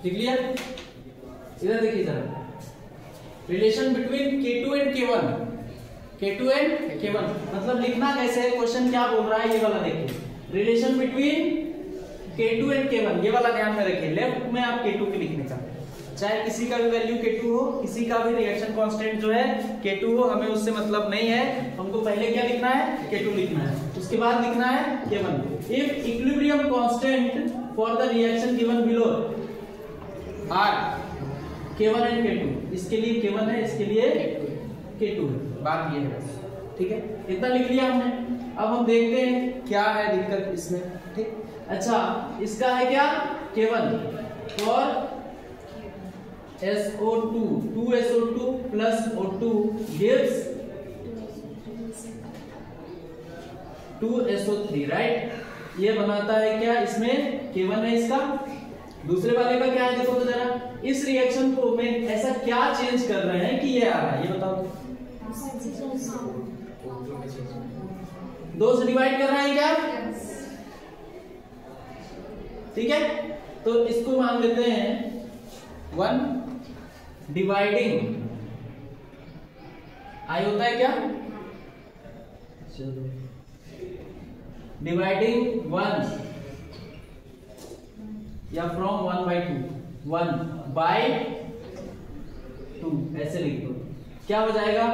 लिख लिया? इधर देखिए जरा, relation between K2 and K1, K2 and K1 मतलब लिखना कैसे है, क्वेश्चन क्या बोल रहा है ये वाला देखिए। Relation between K2 and K1 ये वाला ध्यान में रखिए। लेफ्ट में आप K2 के लिखने का, चाहे किसी का भी वैल्यू K2 हो, किसी का भी रिएक्शन कांस्टेंट जो है K2 हो, हमें उससे मतलब नहीं है। हमको पहले क्या लिखना है, K2 लिखना है, उसके बाद लिखना है K1। If equilibrium constant for the reaction given below are K1 and K2, इसके लिए K1 है, इसके लिए K2 है, बात ये है, ठीक है। इतना लिख लिया हमने। अब हम देखते हैं क्या है दिक्कत इसमें, ठीक। अच्छा, इसका है क्या, K1 और SO2, 2SO2 plus O2 gives 2SO3, right. ये बनाता है क्या, इसमें K1 है इसका। दूसरे वाले का क्या है देखो तो जरा, इस रिएक्शन को में ऐसा क्या चेंज कर रहे हैं कि ये आ रहा है, ये बताओ। 2 से डिवाइड कर रहे हैं क्या, ठीक है। तो इसको मान लेते हैं 1 डिवाइडिंग आई होता है क्या, चलो डिवाइडिंग 1 या फ्रॉम 1/2, 1/2 ऐसे लिख दो। क्या हो जाएगा,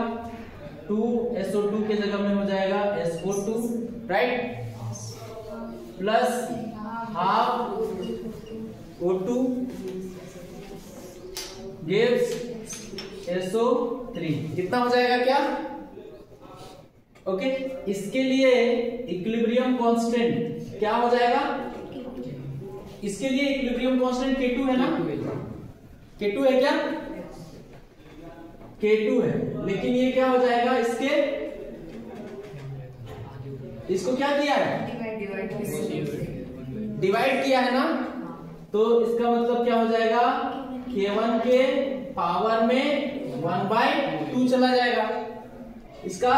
2SO2 के जगह में हो जाएगा SO2, right, plus half O2 gives SO3, कितना हो जाएगा क्या, ओके। इसके लिए इक्विलिब्रियम कांस्टेंट क्या हो जाएगा, इसके लिए इक्विलिब्रियम कांस्टेंट K2 है ना, K2 है क्या, K2 है, लेकिन ये क्या हो जाएगा, इसके इसको क्या किया है, डिवाइड किया है ना, तो इसका मतलब क्या हो जाएगा, K1 के पावर में 1/2 चला जाएगा। इसका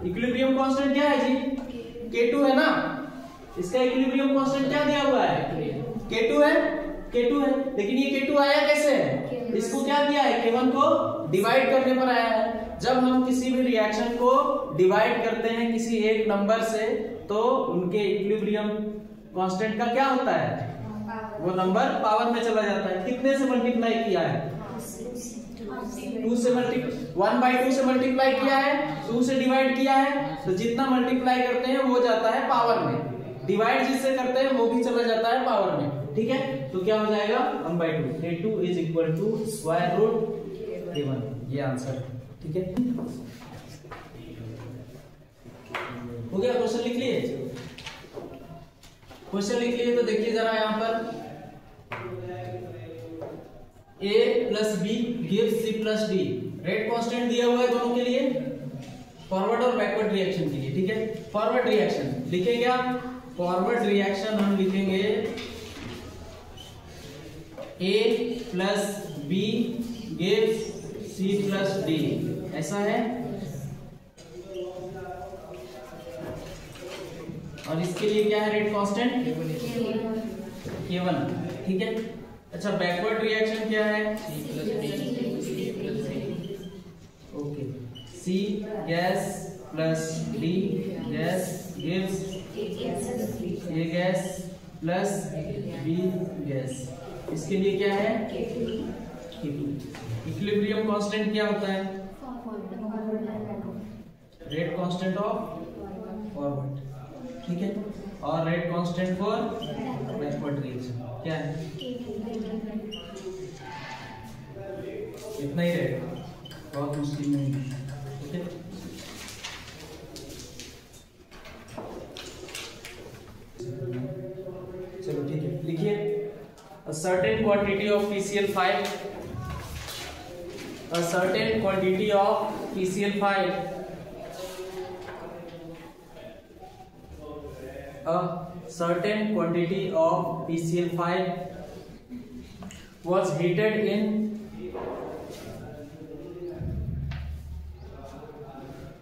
इक्विलिब्रियम कांस्टेंट क्या है जी, K2 है ना, इसका इक्विलिब्रियम कांस्टेंट क्या दिया हुआ है, K2 है, K2 है, लेकिन ये K2 आया कैसे है, इसको क्या किया है, K1 को डिवाइड करने पर आया है। जब हम किसी भी रिएक्शन को डिवाइड करते हैं किसी एक नंबर से, तो उनके इक्विलिब्रियम कांस्टेंट का क्या होता है, वो नंबर पावर में चला जाता है। कितने से मल्टीप्लाई किया है, 2 से 1/2 से मल्टीप्लाई किया है, 2 से डिवाइड किया है, तो जितना मल्टीप्लाई करते हैं वो जाता है पावर में, डिवाइड जिससे करते हैं वो भी चला जाता है पावर में, ठीक है। तो क्या हो जाएगा, 1/2, K2 is equal to square root K1, ये आंसर, ठीक है। हो गया, क्वेश्चन लिख लिए, क्वेश्चन लिख लिए। तो देखिए जरा यहाँ पर A plus B gives C plus D, rate constant दिया हुआ है दोनों के लिए, फॉरवर्ड और बैकवर्ड रिएक्शन के लिए, ठीक है। फॉरवर्ड रिएक्शन लिखेंगे क्या, फॉरवर्ड रिएक्शन हम लिखेंगे A plus B gives C plus D, ऐसा है। और इसके लिए क्या है, रेट कांस्टेंट K1, ठीक है। अच्छा, बैकवर्ड रिएक्शन क्या है, okay, C gas plus D gas gives A gas plus B gas, इसके लिए क्या है, K2। इक्विलिब्रियम कांस्टेंट क्या होता है, रेट कांस्टेंट ऑफ फॉरवर्ड, ठीक है। और rate constant for backward reaction क्या है, इतना ही रहेगा, बहुत मुश्किल नहीं है, ठीक है। चलो ठीक है, लिखिए। A certain quantity of PCl5, a certain quantity of PCl5, a certain quantity of PCl5 was heated in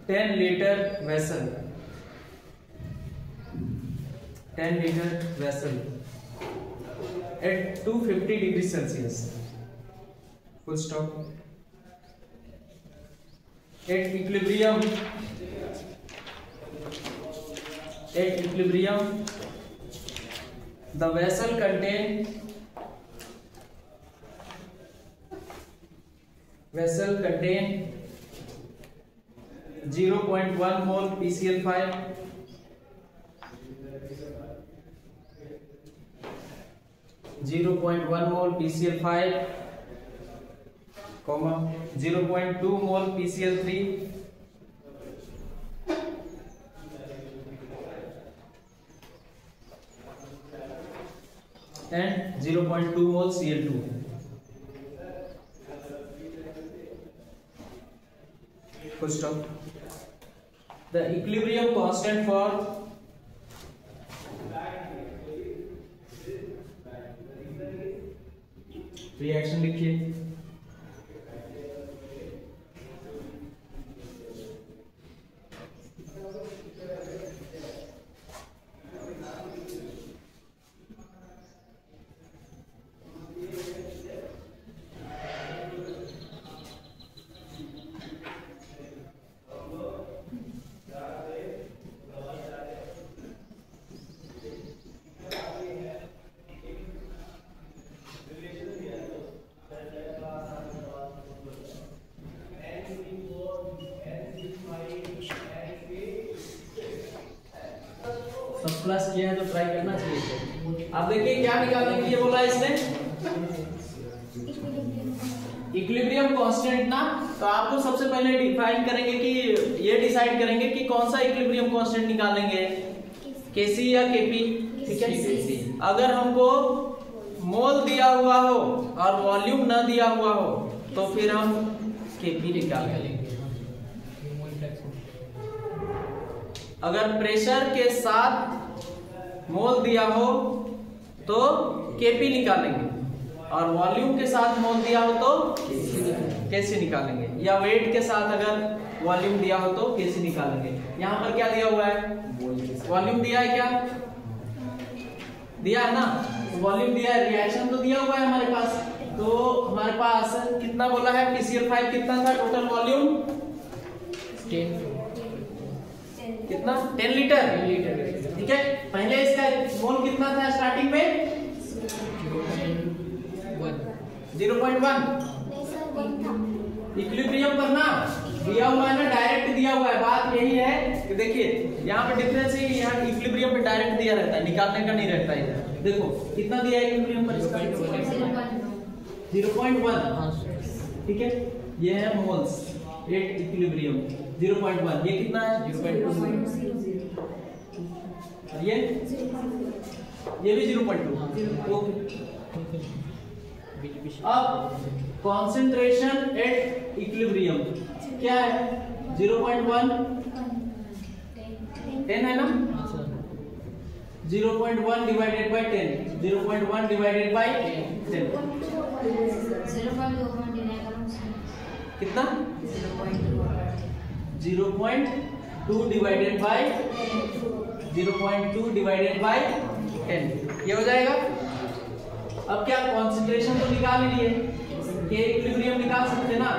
10-liter vessel, 10-liter vessel, at 250 degrees Celsius. Full stop. At equilibrium, the vessel contain 0.1 mole PCl5, 0.1 mole PCl5, 0.2 mole PCl3, and 0.2 mole Cl2. Full stop. The equilibrium constant for reaction लिखिए। Plus किया है तो try करना चाहिए। अब देखिए क्या निकालने के लिए बोला इसने, इक्विलिब्रियम कांस्टेंट ना। तो आपको सबसे पहले डिफाइन करेंगे कि ये डिसाइड करेंगे कि कौन सा इक्विलिब्रियम कांस्टेंट निकालेंगे, केसी या केपी। ठीक है, अगर हमको मोल दिया हुआ हो और वॉल्यूम ना दिया हुआ हो तो फिर हम केपी निकाल लेंगे। अगर प्रेशर के साथ मोल दिया हो तो केपी निकालेंगे और वॉल्यूम के साथ मोल दिया हो तो केसी निकालेंगे, या वेट के साथ अगर वॉल्यूम दिया हो तो केसी निकालेंगे। यहाँ पर क्या दिया हुआ है, वॉल्यूम दिया है, क्या दिया है ना, वॉल्यूम दिया है, रिएक्शन तो दिया हुआ है हमारे पास। तो हमारे पास कितना बोला है, PCl5 कितना था टोटल वॉल्यूम, कितना 10 लीटर। ठीक है, पहले इसका मोल कितना था स्टार्टिंग में 0.1। इक्विलिब्रियम पर ना दिया हुआ है ना, डायरेक्ट दिया हुआ है। बात यही है कि देखिए यहाँ पे डिफरेंस है, यहाँ इक्विलिब्रियम पे डायरेक्ट दिया रहता है, निकालने का नहीं रहता है। देखो कितना दिया है इक्विलिब्रियम पर, 0.1। ठीक है, ये है मोल्स एट इक्विलिब्रियम 0.1। ये कितना है 0.2, और ये भी 0.2। ओके, अब कॉन्सेंट्रेशन एट इक्विलिब्रियम क्या है, 0.1 10 है ना, 0.1 डिवाइडेड बाय 10, 0.1 डिवाइडेड बाय 10 कितना, 0.2 डिवाइडेड बाय 0.2 डिवाइडेड बाय 10, ये हो जाएगा। अब क्या कॉन्सेंट्रेशन तो निकाल लिए, के इक्विलिब्रियम निकाल सकते ना,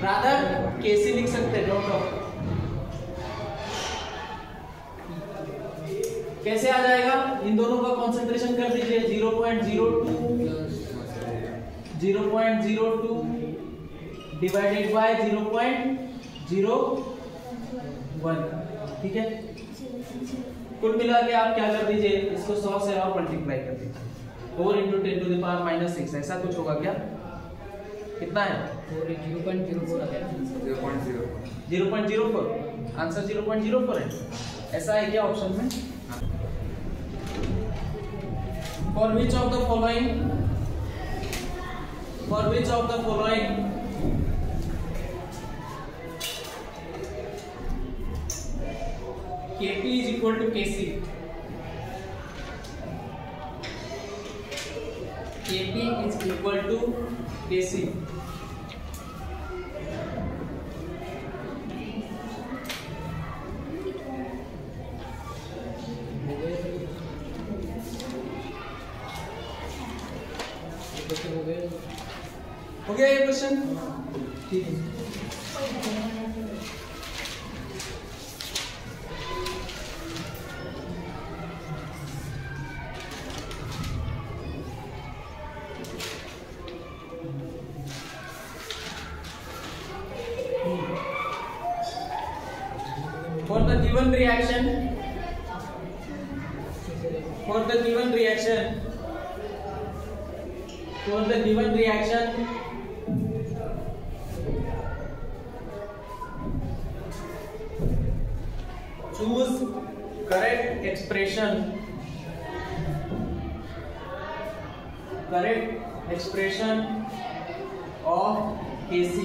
रादर केसी लिख सकते, डॉट ऑफ। कैसे आ जाएगा, इन दोनों का कॉन्सेंट्रेशन कर दीजिए, 0.02 डिवाइडेड बाय 0.01। ठीक है, कुल मिला के आप क्या कर दीजिए, इसको 100 से और मल्टीप्लाई कर दीजिए, 4 × 10⁻�6 ऐसा कुछ होगा क्या, कितना है 0.04, आंसर 0.04 है, ऐसा है क्या ऑप्शन में। For which of the following Kp is equal to Kc, Kp is equal to Kc, हो गया ये क्वेश्चन? ठीक है। For the given reaction, choose correct expression of Kc.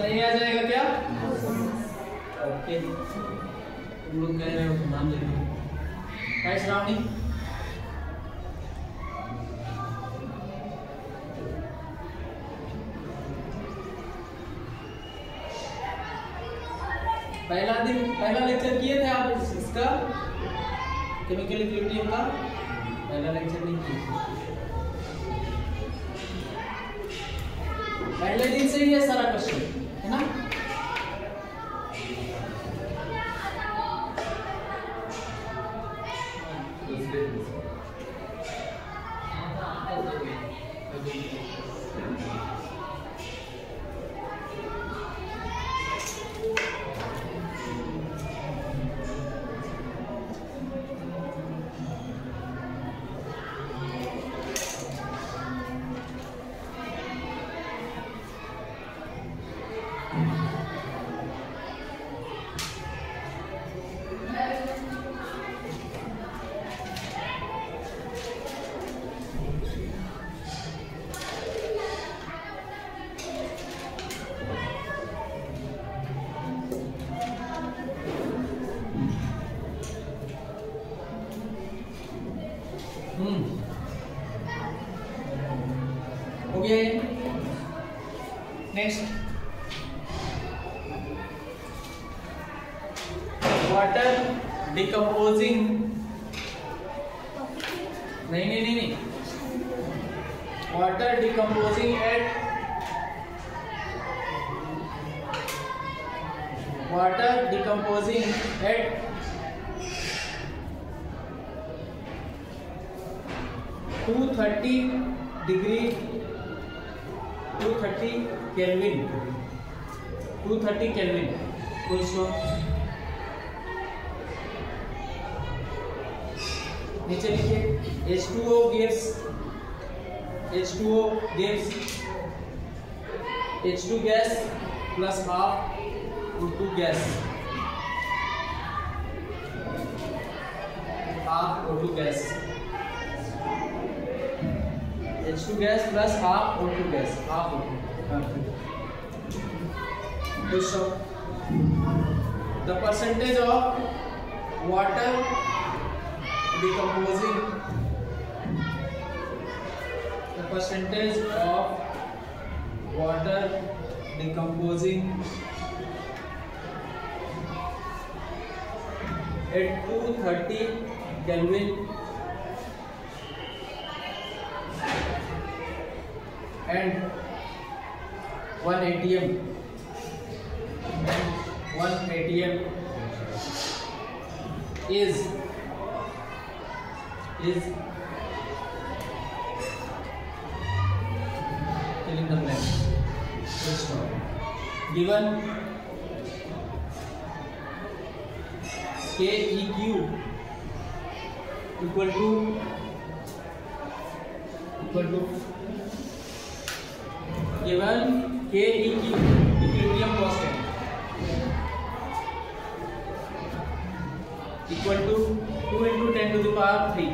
नहीं आ जाएगा क्या? ओके, तुम लोग कह रहे हो तो मान लेते हैं। काय श्रावणी? पहला लेक्चर किए थे आप इसका केमिकल इक्विलिब्रियम का? पहला लेक्चर नहीं किया, पहले दिन से ही है सारा क्वेश्चन, है ना? हो गया ये। नेक्स्ट, वाटर डिकम्पोजिंग, नहीं, water decomposing at 230 degree 230 kelvin 230 kelvin. नीचे लिखिए H2O gives H2 gas plus half O2 gas, half O2 gas, H2 gas plus half O2 gas, half O2. Question: the percentage of water decomposing, the percentage of water decomposing at 230 Kelvin and 1 atm is fill in the blank. Given KEQ equal to given KEQ equilibrium constant equal to 2 into 10 to the power 3.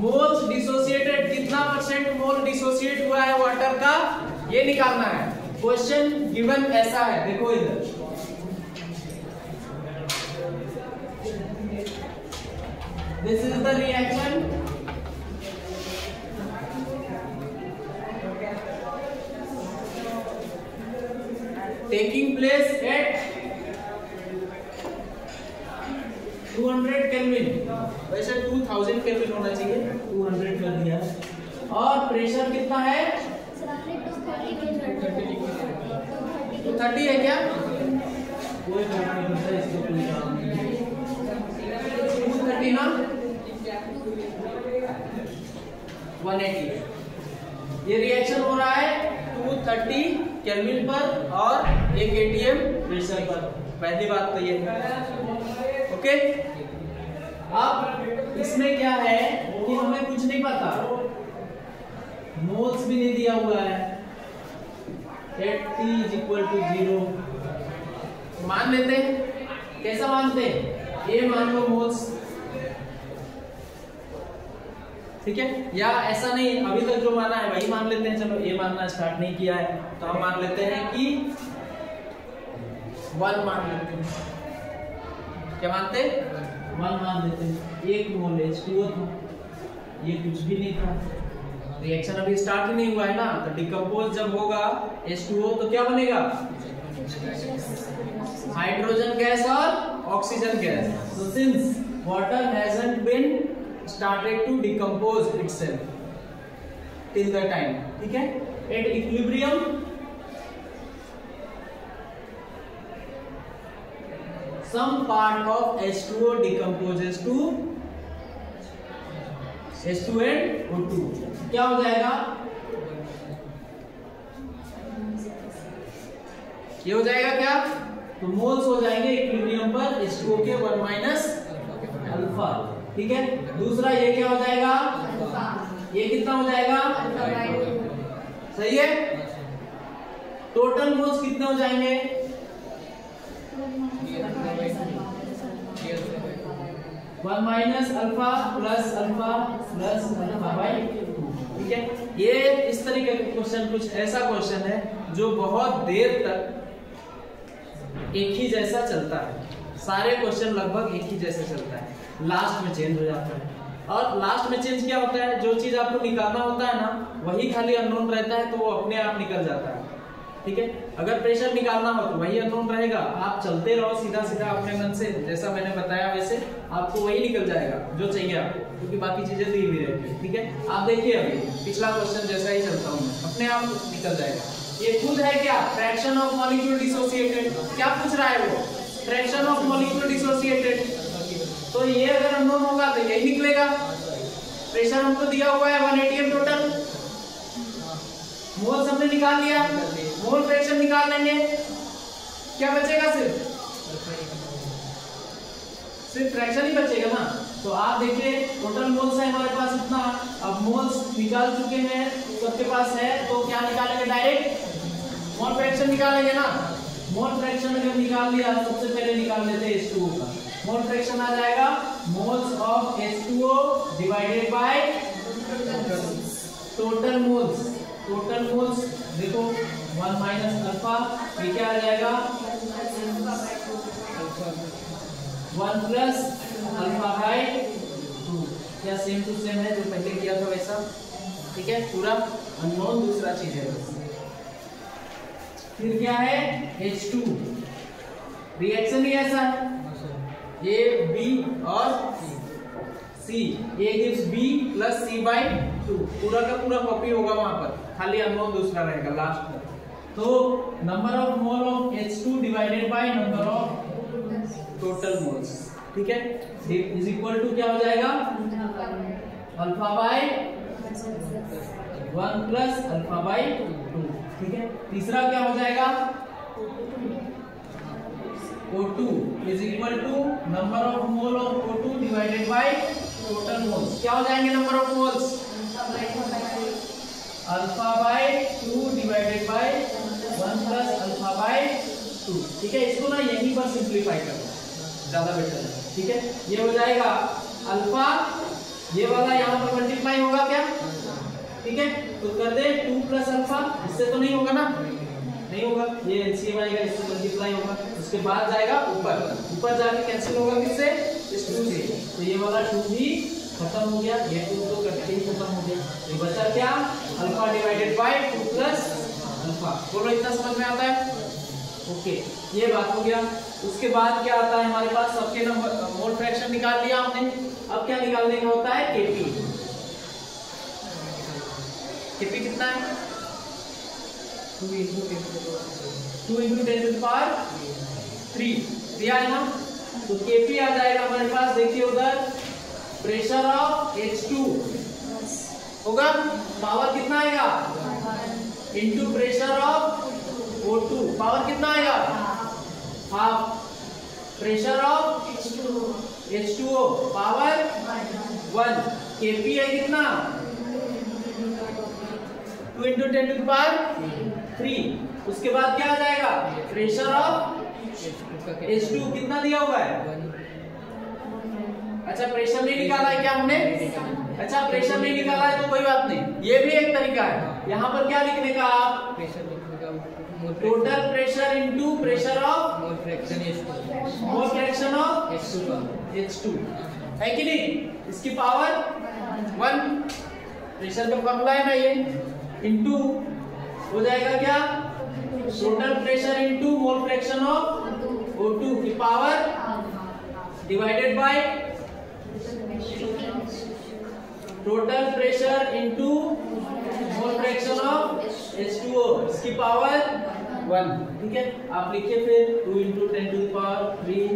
Moles dissociated, कितना percent मोल dissociate हुआ है water का, ये निकालना है। Question given ऐसा है, देखो इधर this is the reaction taking place at 200 kelvin, वैसे 2000 केल्विन होना चाहिए, 200 कर दिया। और प्रेशर कितना है? 230 है क्या? कोई बात नहीं होता, इसको कोई काम नहीं। 230 ना 180। ये रिएक्शन हो रहा है 230 केल्विन पर और 1 atm प्रेशर पर। पहली बात तो ये है, ओके। अब इसमें क्या है कि हमें कुछ नहीं पता, मोल्स भी नहीं दिया हुआ है, at T is equal to 0 मान लेते हैं। कैसा मानते हैं? A मान लो मोल्स, ठीक है, या ऐसा नहीं, अभी तक जो माना है वही मान लेते हैं। चलो A मानना स्टार्ट नहीं किया है तो हम मान लेते हैं कि 1 मान लेते हैं। क्या मानते हैं? 1 मान लेते हैं। 1 मोल H2O था, ये कुछ भी नहीं था, रिएक्शन अभी स्टार्ट ही नहीं हुआ है ना, तो डिकम्पोज जब होगा H2O तो क्या बनेगा? हाइड्रोजन गैस और oxygen gas. So since water hasn't been started to decompose itself till the time, ठीक है, at equilibrium some part of H2O decomposes to H2 and O2, क्या हो जाएगा? ये हो जाएगा क्या? तो मोल्स हो जाएंगे इक्विलिब्रियम पर H2O के 1 माइनस अल्फा, ठीक है। दूसरा ये क्या हो जाएगा? ये कितना हो जाएगा? सही है। टोटल मोल्स कितने हो जाएंगे? 1 minus alpha plus alpha by 2, ठीक है। ये इस तरीके का क्वेश्चन, कुछ ऐसा क्वेश्चन है जो बहुत देर तक एक ही जैसा चलता है। सारे क्वेश्चन लगभग एक ही जैसे चलता है, लास्ट में चेंज हो जाता है। और लास्ट में चेंज क्या होता है? जो चीज आपको निकालना होता है ना, वही खाली अननोन रहता है, तो वो अपने आप निकल जाता है, ठीक है। अगर प्रेशर निकालना हो तो वही अननोन रहेगा, आप चलते रहो सीधा सीधा अपने मन से, जैसा मैंने बताया वैसे आपको वही निकल जाएगा जो चाहिए आपको, क्योंकि बाकी चीजें दी हुई रहती है, ठीक है। आप देखिए अभी पिछला क्वेश्चन जैसा ही चलता हूँ, अपने आप निकल जाएगा। ये खुद है क्या, फ्रैक्शन ऑफ मॉलिक्यूल डिसोसिएटेड। क्या पूछ रहा है वो, फ्रैक्शन ऑफ मॉलिक्यूल डिसोसिएटेड। तो ये अगर अननोन होगा तो यही निकलेगा। प्रेशर हमको दिया हुआ है 1 atm टोटल, मोल्स हमने निकाल लिया, मोल फ्रैक्शन निकाल लेंगे, क्या बचेगा, सिर्फ फ्रैक्शन ही बचेगा ना। तो आप देखिए टोटल मोल्स है हमारे पास इतना, अब मोल्स निकाल चुके हैं सबके पास है, तो क्या निकालेंगे, डायरेक्ट मोल फ्रैक्शन निकालेंगे ना। मोल फ्रैक्शन अगर निकाल लिया, सबसे पहले निकाल लेते हैं H2O का। मोल फ्रैक्शन आ जाएगा moles of H2O divided by total moles. Total moles देखो 1 माइनस अल्फा, ये क्या आ जाएगा 1 प्लस अल्फा बाय 2। क्या सेम टू सेम है जो पहले किया था वैसा, ठीक है, पूरा अननोन दूसरा चीज है। फिर क्या है H2, रिएक्शन ही ऐसा है, A B और C, A gives B plus C by 2, पूरा का पूरा कॉपी होगा वहां पर, खाली अननोन दूसरा रहेगा लास्ट में। तो number of mole of H2 divided by number of total moles, ठीक है, इज इक्वल टू क्या हो जाएगा alpha by 1 plus alpha by 2, ठीक है। तीसरा क्या हो जाएगा O2 is equal to number of mole of O2 divided by total moles. क्या हो जाएंगे number of moles, alpha by 2 divided by 1 plus alpha by 2, ठीक है। इसको ना यहीं पर सिंपलीफाई करो, ज्यादा बेटर है, ठीक है। ये हो जाएगा अल्फा, ये वाला यहाँ पर मल्टीप्लाई होगा क्या, ठीक है, तो कर दे 2 प्लस अल्फा, इससे तो नहीं होगा ना, नहीं होगा, ये एलसीएम आएगा, इससे मल्टीप्लाई होगा, उसके बाद जाएगा ऊपर, ऊपर जाके कैंसिल होगा किससे, इस 2 से, तो ये वाला 2 भी खत्म हो गया, ये 2 तो कटके ही खत्म हो गया, तो बचा क्या alpha divided by 2 plus alpha. बोलो इतना समझ में आता है, ओके, ये बात हो गया। उसके बाद क्या आता है हमारे पास, सबके नंबर मोल फ्रैक्शन निकाल लिया हमने, अब क्या निकालने का होता है केपी। केपी कितना है 2 into 10 to the power 3 दिया है ना, तो केपी आ जाएगा हमारे पास, देखिए उधर प्रेशर ऑफ H2 होगा, पावर कितना आएगा into pressure of O2, power कितना आएगा half, pressure of H2O power 1, KP है कितना 2 into 10 to the power 3। उसके बाद क्या आ जाएगा प्रेशर ऑफ H2 कितना दिया हुआ है, अच्छा प्रेशर नहीं निकाला है क्या हमने, अच्छा प्रेशर नहीं निकाला है तो कोई बात नहीं, ये भी एक तरीका है। यहाँ पर क्या लिखने का आप, total pressure into pressure of mole fraction of H2 है कि नहीं, इसकी पावर 1, प्रेशर का फॉर्मूला है ना ये, इनटू हो जाएगा क्या total pressure into mole fraction of O2 की power divided by total pressure into mole fraction of H2O, इसकी पावर 1, ठीक है। आप लिखिए फिर 2 into 10 to the power 3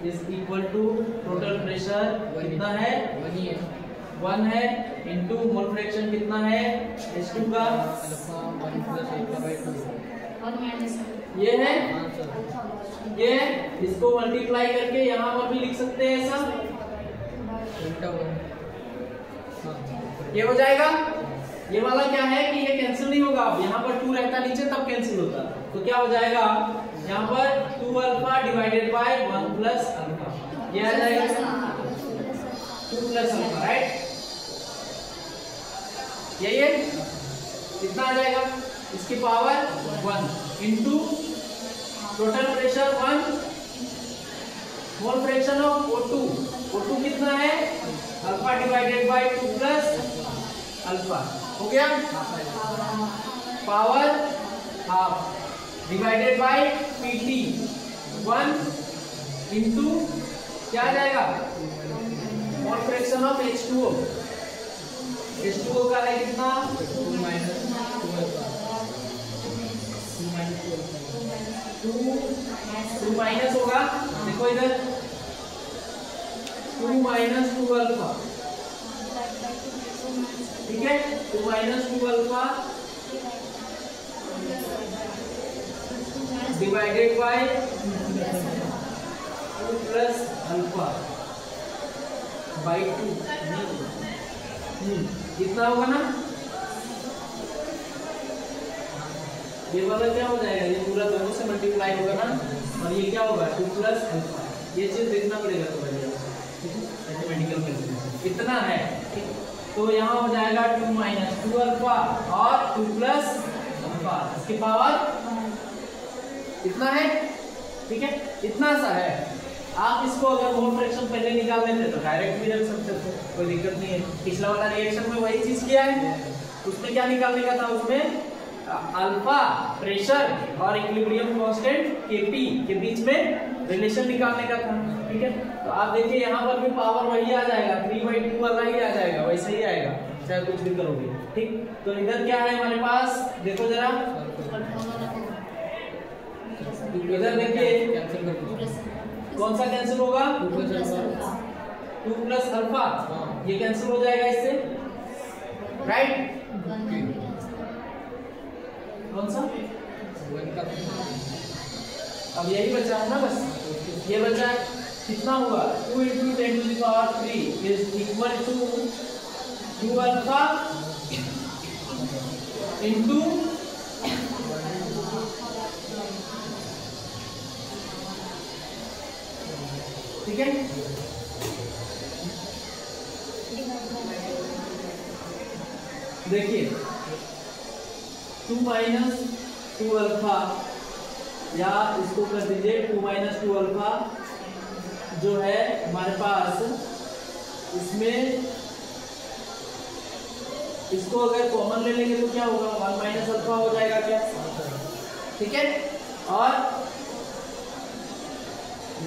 is equal to total pressure कितना है 1 है इनटू मोल फ्रैक्शन कितना है H2 का अल्फा 1 प्लस अल्फा बाय 2, ये है, ये इसको मल्टीप्लाई करके यहाँ पर भी लिख सकते हैं ऐसा, ये हो जाएगा। ये वाला क्या है कि ये कैंसिल नहीं होगा, अब यहाँ पर 2 रहता नीचे तब कैंसिल होता, तो क्या हो जाएगा यहाँ पर 2 alpha divided by 1 plus alpha, ये आ जाएगा 2 प्लस अल्फा, राइट, यही है, कितना आ जाएगा इसकी power 1 into total pressure 1, mole fraction of O2 कितना है alpha divided by 2 plus alpha, हो गया, power half divided by PT 1 into क्या आ जाएगा मोल फ्रैक्शन ऑफ H2O का है कितना 2 माइनस 2 अल्फा, माइनस होगा, देखो इधर 2 माइनस 2 अल्फा, ठीक है, 2 minus 2 alpha divided by 2 plus alpha by 2, कितना होगा ना, ये वाला क्या हो जाएगा, ये पूरा दोनों से मल्टीप्लाई होगा ना, और ये क्या होगा 2 प्लस अल्फा, ये चीज देखना पड़ेगा तो बढ़िया मैथमेटिकल कैलकुलेशन कितना है, तो यहाँ हो जाएगा 2 माइनस 2 अल्फा और 2 प्लस अल्फा, इसकी पावर इतना है, ठीक है, इतना सा है। आप इसको अगर मोल फ्रैक्शन पहले निकाल लेते तो डायरेक्ट भी रख सकते थे, कोई दिक्कत नहीं है। पिछला वाला रिएक्शन में वही चीज किया है, उसमें क्या निकालने का था, उसमें अल्फा प्रेशर और इक्विलिब्रियम कांस्टेंट Kp के बीच में रिलेशन निकालने का था, ठीक है। तो आप देखिए यहाँ पर भी पावर वही आ जाएगा, 3/2 वाला ही आ जाएगा, वैसे ही आएगा चाहे कुछ भी करोगे, ठीक। तो इधर क्या है हमारे पास, देखो जरा इधर देखिए कौन सा कैंसिल होगा, 2 प्लस अल्फा, ये कैंसिल हो जाएगा इससे, राइट, कौन सा, अब यही बचा है ना, बस ये बचा है, कितना हुआ 2 × 10⁻³ is equal to 2 alpha into ठीक है, देखिए 2 माइनस 2 अल्फा, या इसको कर दीजिए 2 माइनस 2 अल्फा जो है हमारे पास, इसमें इसको अगर कॉमन ले लेंगे तो क्या होगा, 1 माइनस अल्फा हो जाएगा क्या, ठीक है, और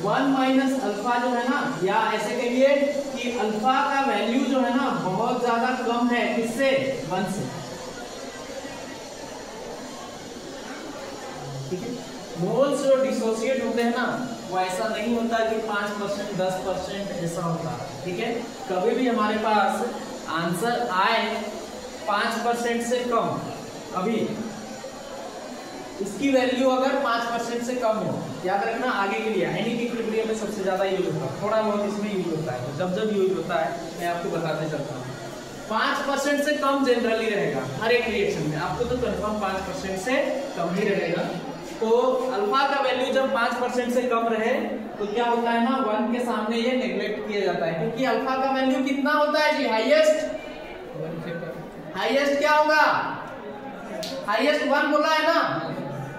1 माइनस अल्फा जो है ना, या ऐसे कहिए कि अल्फा का वैल्यू जो है ना बहुत ज्यादा कम है, किससे, 1 से, ठीक है। मोल्स जो डिसोसिएट होते हैं ना, वो ऐसा नहीं होता कि 5% 10% ऐसा होता, ठीक है। कभी भी हमारे पास आंसर आए 5% से कम, अभी इसकी वैल्यू अगर 5% से कम हो, याद रखना आगे के लिए एनिक इक्विलिब्रियम में सबसे ज्यादा यूज होता है, थोड़ा बहुत इसमें यूज होता है, जब यूज होता है मैं आपको बताते चलता हूँ। 5% से कम जनरली रहेगा हर एक रिएक्शन में, आपको तो कंफर्म 5% से कम ही रहेगा। तो अल्फा का वैल्यू जब 5% से कम रहे तो क्या होता है ना, 1 के सामने ये नेग्लेक्ट किया जाता है, क्योंकि अल्फा का वैल्यू कितना होता है जी, हाईएस्ट क्या होगा, हाईएस्ट 1 बोला है ना,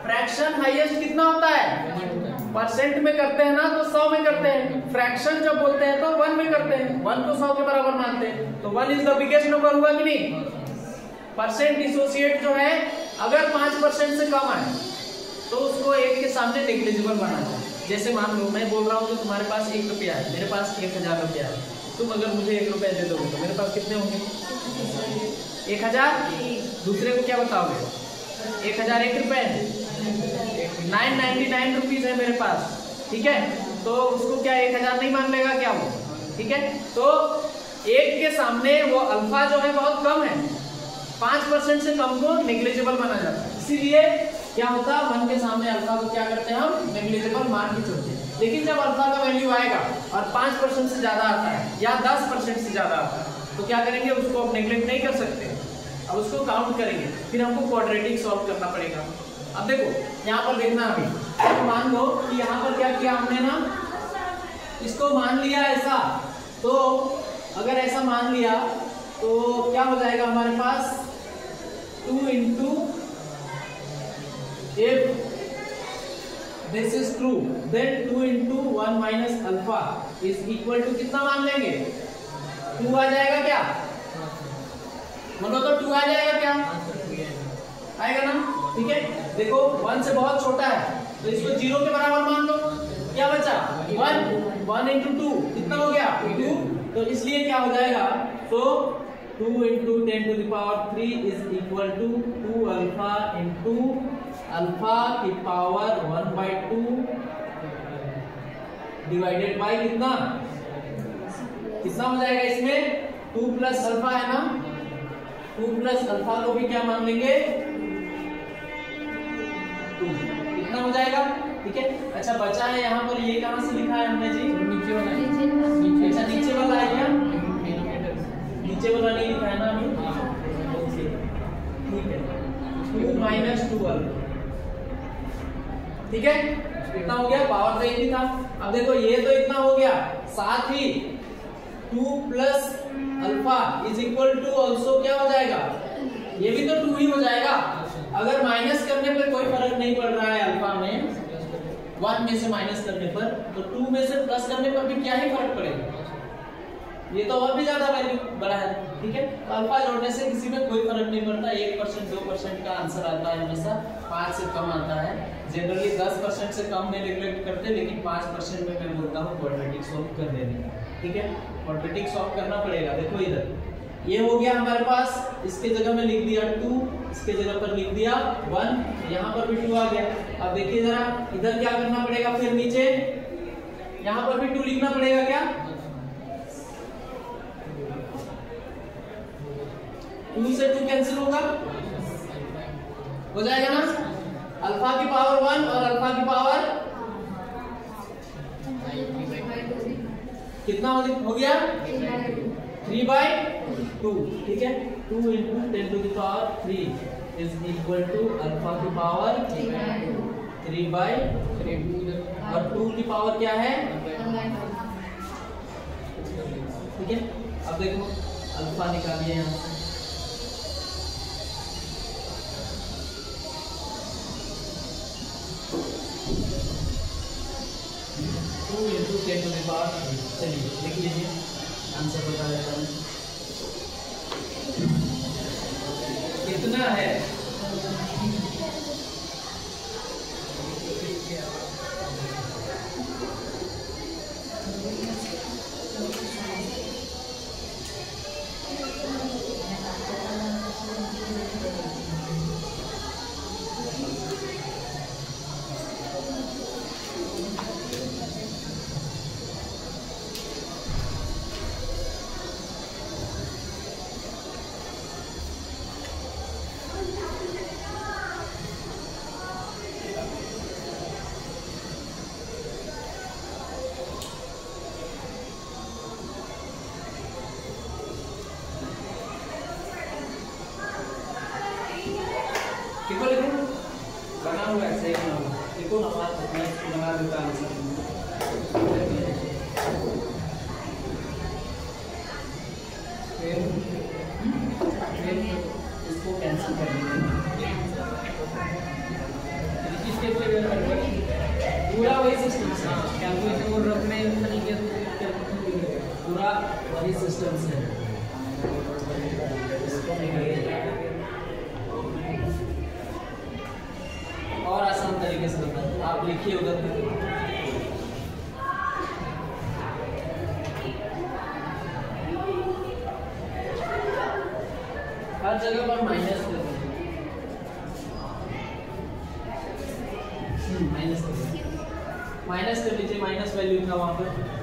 फ्रैक्शन हाईएस्ट कितना होता है, परसेंट में करते हैं ना तो 100 में करते हैं, फ्रैक्शन जब बोलते हैं तो 1 में करते हैं, 1 को 100 के बराबर मानते हैं, तो 1 इज द बिगेस्ट नंबर हुआ कि नहीं। परसेंट डिसोसिएट जो है अगर 5% से कम आए तो उसको 1 के सामने नेग्लिजिबल बनाना है। जैसे मान लो मैं बोल रहा हूँ कि तुम्हारे पास 1 रुपया है, मेरे पास 1000 रुपया है, तुम अगर मुझे 1 रुपया दे दोगे तो मेरे पास कितने होंगे, 1000, दूसरे को क्या बताओगे, 1000 1 रुपए, 999 रुपीज है मेरे पास, ठीक है, तो उसको क्या 1000 नहीं मान लेगा क्या वो, ठीक है। तो 1 के सामने वो अल्फा जो है बहुत कम है, 5% से कम को नेग्लिजिबल माना जाता है, इसीलिए क्या होता है 1 के सामने अल्फा को क्या करते हैं हम, नेग्लिजिबल मान के चलते हैं। लेकिन जब अल्फा का वैल्यू आएगा और 5% से ज्यादा आता है या 10% से ज्यादा आता है तो क्या करेंगे, उसको अब नेग्लेक्ट नहीं कर सकते, अब उसको काउंट करेंगे, फिर हमको क्वाड्रेटिक सॉल्व करना पड़ेगा। अब देखो यहाँ पर देखना, अभी तो मान लो कि यहाँ पर क्या किया हमने ना, इसको मान लिया ऐसा, तो अगर ऐसा मान लिया तो क्या हो जाएगा हमारे पास 2 × if this is true then 2 × 1 minus alpha is equal to कितना मान लेंगे, 2 आ जाएगा क्या, बोलो तो 2 आ जाएगा क्या, आएगा ना, ठीक है। देखो 1 से बहुत छोटा है तो इसको 0 के बराबर मान लो, क्या बचा 1 × 2 कितना हो गया 2, तो इसलिए क्या हो जाएगा, तो 2 × 10⁻³ is equal to 2 alpha into alpha की पावर 1/2 डिवाइडेड बाय कितना कितना हो जाएगा इसमें 2 प्लस अल्फा है ना, 2 प्लस अल्फा को भी क्या मान लेंगे 2, कितना हो जाएगा। ठीक है, अच्छा बचा है यहाँ पर, ये कहाँ से लिखा है हमने जी, नीचे वाला, अच्छा नीचे वाला है क्या, नीचे वाला नहीं लिखा है ना अभी, ठीक है 2 माइनस 2 अल्फा। ठीक है, कितना हो गया, पावर तो यही था। अब देखो ये तो इतना हो गया, साथ ही 2 plus alpha is equal to also क्या हो जाएगा, ये भी तो 2 ही हो जाएगा। अगर माइनस करने पर कोई फर्क नहीं पड़ रहा है अल्फा में, 1 में से माइनस करने पर, तो 2 में से प्लस करने पर भी क्या ही फर्क पड़ेगा, ये तो और भी ज्यादा वैल्यू बड़ा है। ठीक है, तो अल्फा जोड़ने से किसी में कोई फर्क नहीं पड़ता, 1% 2% का आंसर आता है हमेशा, 5 से कम आता है। जनरली 10% से कम में नेग्लेक्ट करते, लेकिन 5% में मैं बोलता हूँ क्वाड्रेटिक सॉल्व कर देने का। ठीक है, क्वाड्रेटिक सॉल्व करना पड़ेगा। देखो इधर ये हो गया हमारे पास, इसके जगह में लिख दिया 2, इसके जगह पर लिख दिया 1, यहाँ पर भी 2 आ गया। अब देखिए जरा इधर क्या करना पड़ेगा, फिर नीचे यहाँ पर भी 2 लिखना पड़ेगा क्या, 2 से 2 कैंसिल होगा, हो जाएगा ना, अल्फा की पावर 1 और अल्फा की पावर कितना हो गया 3/2। ठीक है, 2 into 10 to the power 3 is equal to alpha की पावर 3/3 और 2 की पावर क्या है। ठीक है, अब देखो अल्फा निकालिए यहाँ से, चलिए देख लीजिए आंसर बता देता हूँ कितना है। देखो देखो बना हुआ है, सही बना हुआ, देखो ना मैं बना देता आंसर। फिर इसको कैंसिल कर देंगे, पूरा वही सिस्टम से कैलकुलेशन को रखने पूरा वही सिस्टम से इसको निकालिए और आसान तरीके से बता, आप लिखिए उधर हर जगह पर माइनस कर माइनस कर लीजिए, माइनस वैल्यू था वहां पर।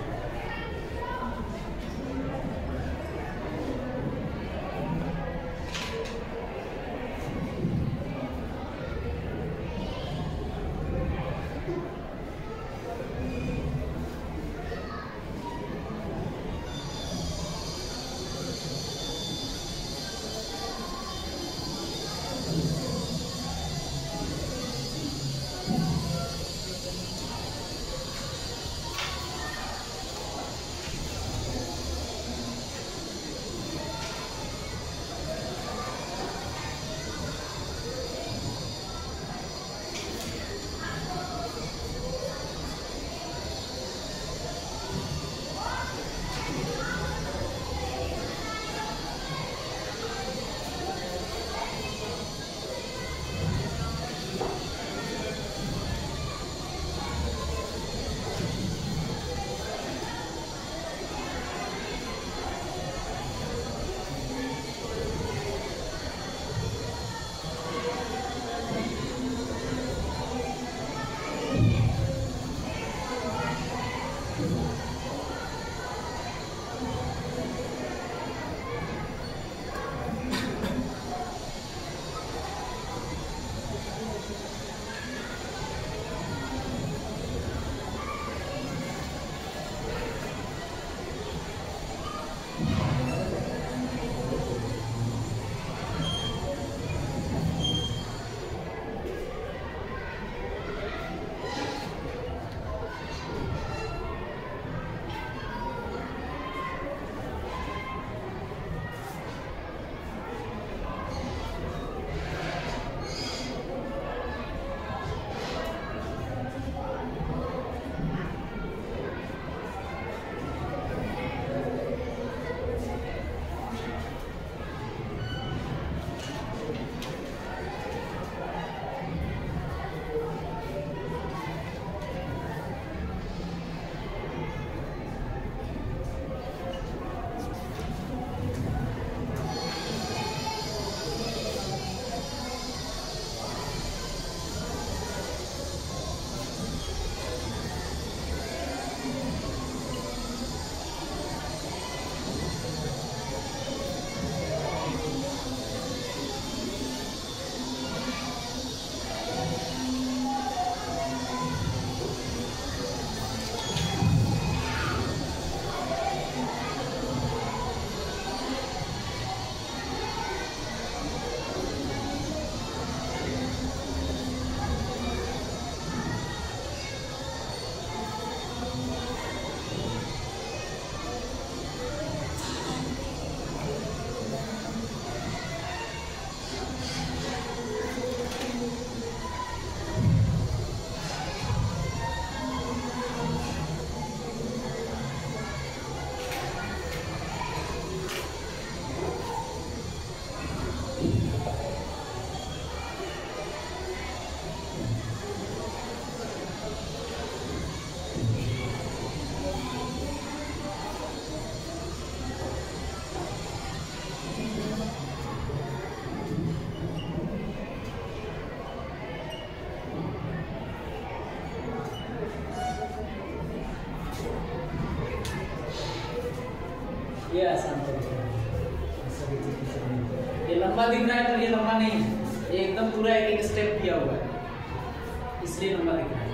किया हुआ है, इसलिए नंबर दिख रहा है।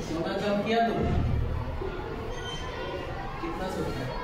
सोना कम किया तो कितना सोचा है?